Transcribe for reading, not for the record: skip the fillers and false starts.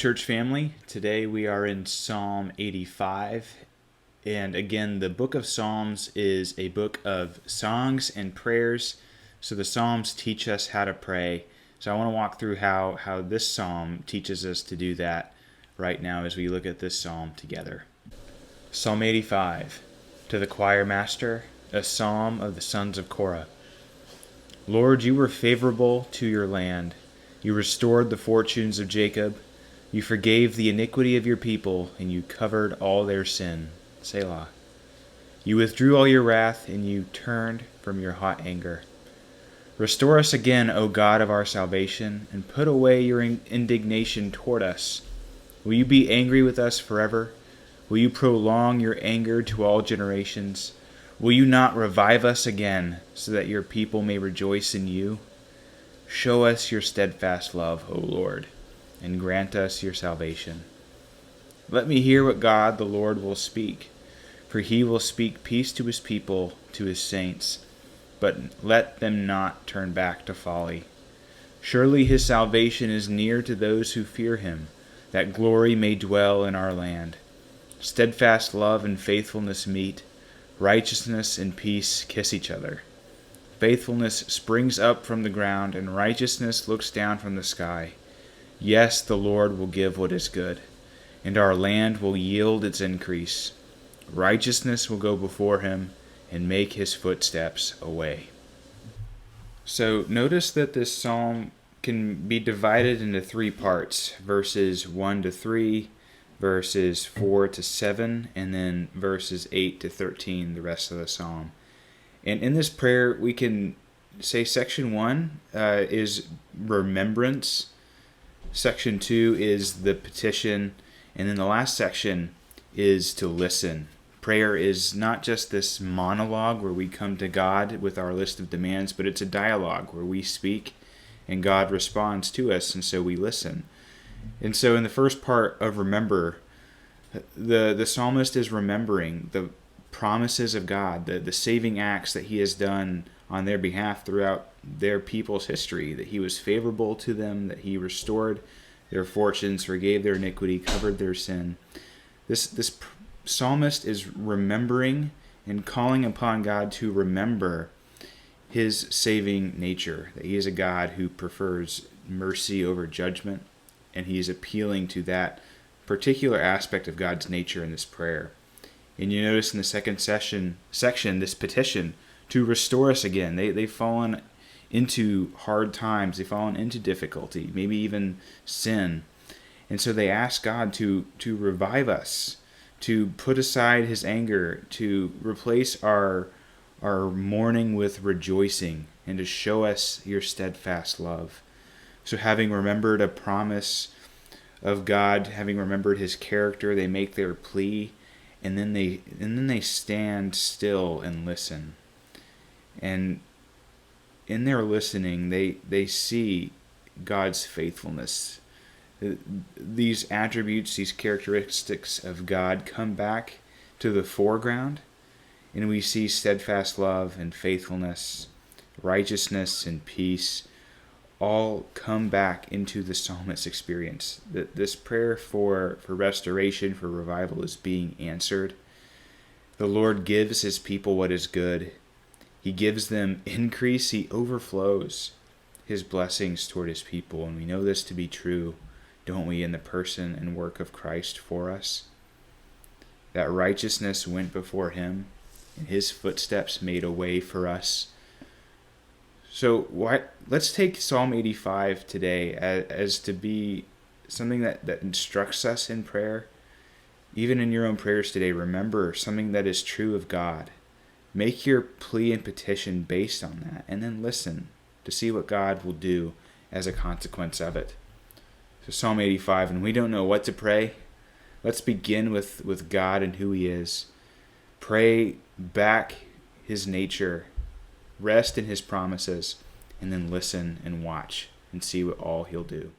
church family. Today we are in Psalm 85. And again, the book of Psalms is a book of songs and prayers. So the Psalms teach us how to pray. So I want to walk through how this psalm teaches us to do that right now as we look at this psalm together. Psalm 85, to the choir master, a psalm of the sons of Korah. Lord, you were favorable to your land. You restored the fortunes of Jacob. You forgave the iniquity of your people, and you covered all their sin. Selah. You withdrew all your wrath, and you turned from your hot anger. Restore us again, O God of our salvation, and put away your indignation toward us. Will you be angry with us forever? Will you prolong your anger to all generations? Will you not revive us again, so that your people may rejoice in you? Show us your steadfast love, O Lord, and grant us your salvation. Let me hear what God the Lord will speak, for he will speak peace to his people, to his saints, but let them not turn back to folly. Surely his salvation is near to those who fear him, that glory may dwell in our land. Steadfast love and faithfulness meet, righteousness and peace kiss each other. Faithfulness springs up from the ground, and righteousness looks down from the sky. Yes, the Lord will give what is good, and our land will yield its increase. Righteousness will go before him and make his footsteps a way. So notice that this psalm can be divided into three parts, verses 1 to 3, verses 4 to 7, and then verses 8 to 13, the rest of the psalm. And in this prayer, we can say section 1 is remembrance. Section 2 is the petition, and then the last section is to listen. Prayer is not just this monologue where we come to God with our list of demands, but it's a dialogue where we speak and God responds to us, and so we listen. And so in the first part of remember, the psalmist is remembering the promises of God, the saving acts that he has done on their behalf throughout their people's history, that he was favorable to them, that he restored their fortunes, forgave their iniquity, covered their sin. This psalmist is remembering and calling upon God to remember his saving nature, that he is a God who prefers mercy over judgment, and he is appealing to that particular aspect of God's nature in this prayer. And you notice in the second section, this petition to restore us again. They've fallen into hard times. They've fallen into difficulty, maybe even sin. And so they ask God to revive us, to put aside his anger, to replace our mourning with rejoicing, and to show us your steadfast love. So having remembered a promise of God, having remembered his character, they make their plea, and then they stand still and listen. And in their listening, they see God's faithfulness. These attributes, these characteristics of God come back to the foreground, and we see steadfast love and faithfulness, righteousness and peace, all come back into the psalmist's experience. This prayer for restoration, for revival is being answered. The Lord gives his people what is good. He gives them increase. He overflows his blessings toward his people. And we know this to be true, don't we, in the person and work of Christ for us? That righteousness went before him, and his footsteps made a way for us. So let's take Psalm 85 today as to be something that instructs us in prayer. Even in your own prayers today, remember something that is true of God. Make your plea and petition based on that, and then listen to see what God will do as a consequence of it. So Psalm 85, and we don't know what to pray. Let's begin with God and who he is. Pray back his nature, rest in his promises, and then listen and watch and see what all he'll do.